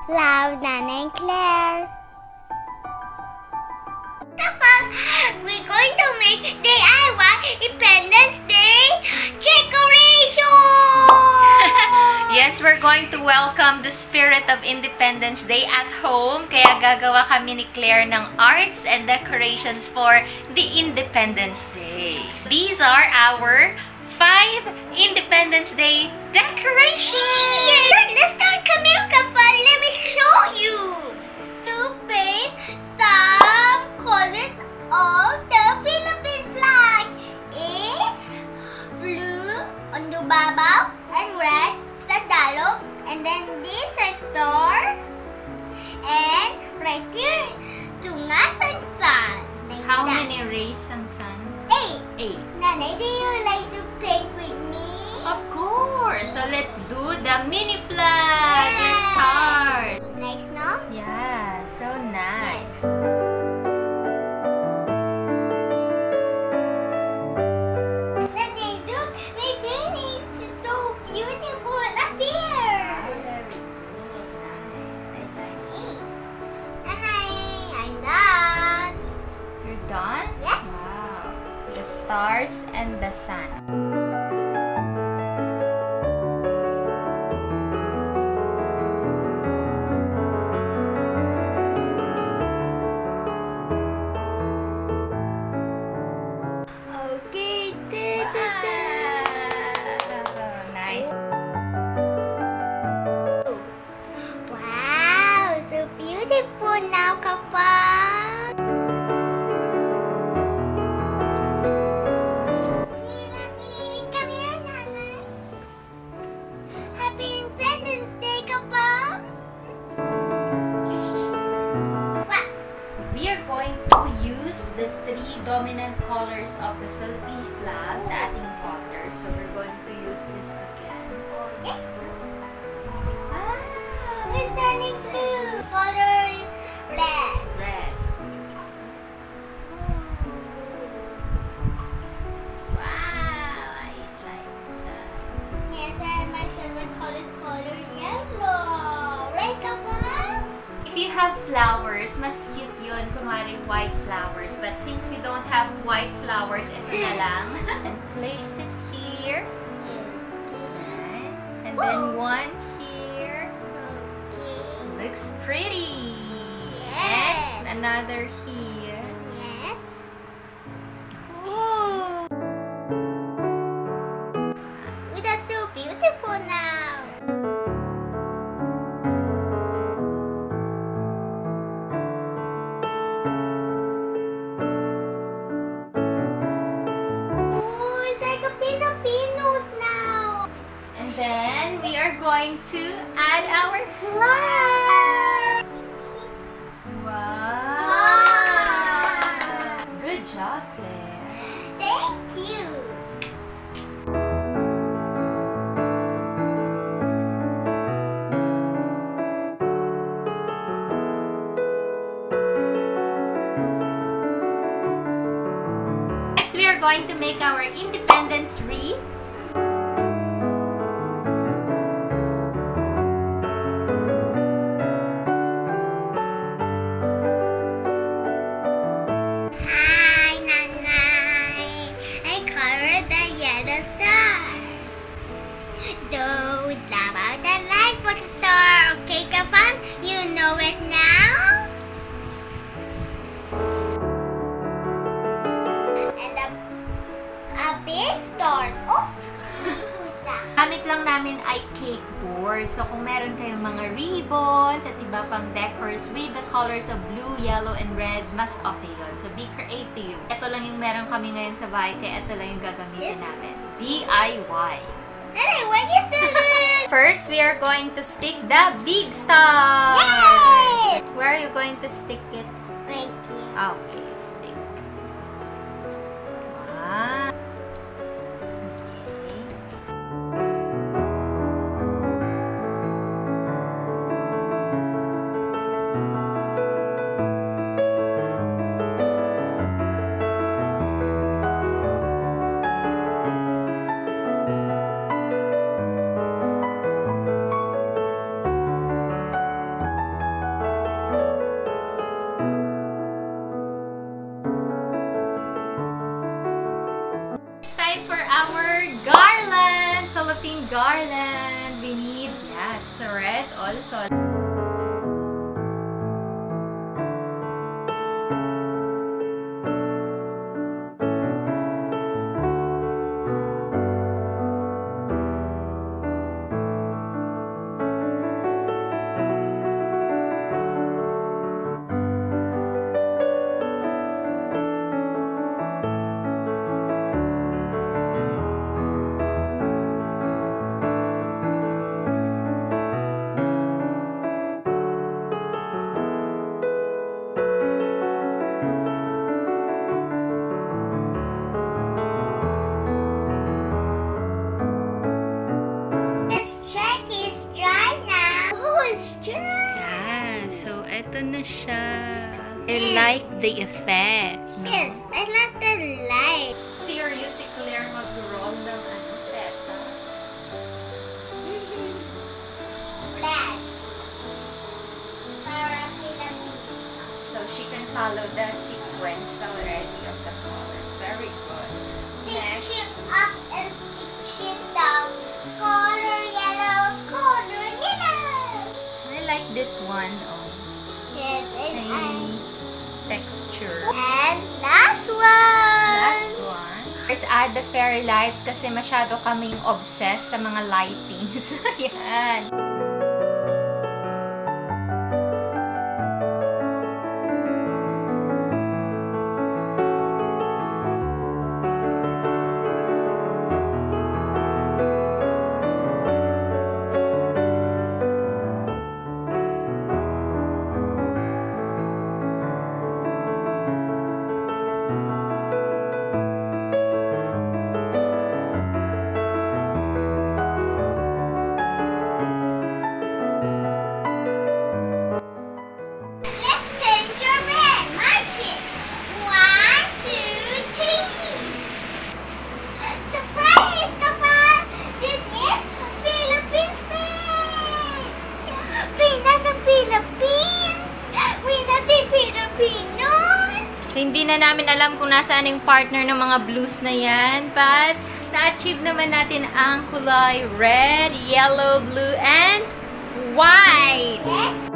Love, Nanay and Claire. KaFam, we're going to make DIY Independence Day decoration! Yes, we're going to welcome the spirit of Independence Day at home. Kaya gagawa kami ni Claire ng arts and decorations for the Independence Day. These are our 5 Independence Day decorations! Let's start. Come here, KaFam. Let me show you. To paint some colors of the Philippine flag is blue on the babaw and red sa dalog, and then this is star, and right here tungas ang sun. Like How that. many rays ang sun? 8. 8. Nanay, do you like to paint with me? Of course! So let's do the mini flag! It's hard! Nice, no? Yeah, so nice. Nanay, look, my painting is so beautiful up here. Nanay, I'm done. You're done? Yes. Wow. The stars and the sun. Okay, Wow. Nice. Wow, so beautiful now, KaFam. Come here, Nanay. Happy Independence Day, KaFam. Wow. We are going to use the 3 dominant colors of the Philippine flag sa ating water. So we're going to use this again. Oh, yes. Ah, we're turning blue. Color red. Red. Wow, I like that. Yes, and my favorite color is color yellow. Right, KaFam? If you have flowers, mas cute yun. Kunwari white flowers. But since we don't have white flowers, ito na lang. Place it here. Okay. And then one here. Okay. Looks pretty. Yes. And another here. Yes. Ooh. Oh, that's so beautiful now. Oh, it's like a Filipinos now. And then we are going to add our flag. Wow. Wow. Good job, Claire. Thank you. Next, we are going to make our independence wreath. Hi, Nanay. I covered the yellow star. Don't about the light for the star. Okay, KaFam? You know it now? And a big star. Oh! Who's that? Gamit lang namin ay cake board. So kung meron kayong mga ribbons at iba pang decors with the colors of blue, yellow, and red, mas okay yun. So be creative. Ito lang yung meron kami ngayon sa bahay, kaya ito lang yung gagamitin Yes. namin. DIY. Nanay, what is it? First, we are going to stick the big stars. Yay! Where are you going to stick it? Right here. Okay, stick. Wow. Okay. Ito na siya. I like the effect. No? Yes, I like the light. Serious si Claire mag-roll ng peta. Black. Para Philippine. So she can follow the sequence already of the colors. Very good. Stitch it up and stitch it down. Color yellow, color yellow. I like this one. Oh, Yes, and hey, texture. And last one. Last one. First, add the fairy lights kasi masyado kaming obsessed sa mga lightings. Yan. Let's change your red. March it. 1, 2, 3. Surprise, KaFam! This is Philippine flag. Pinas ang Philippines. Pinas si Filipinos. So, hindi na namin alam kung nasaan yung partner ng mga blues na yan. But, na-achieve naman natin ang kulay red, yellow, blue, and white. Yes.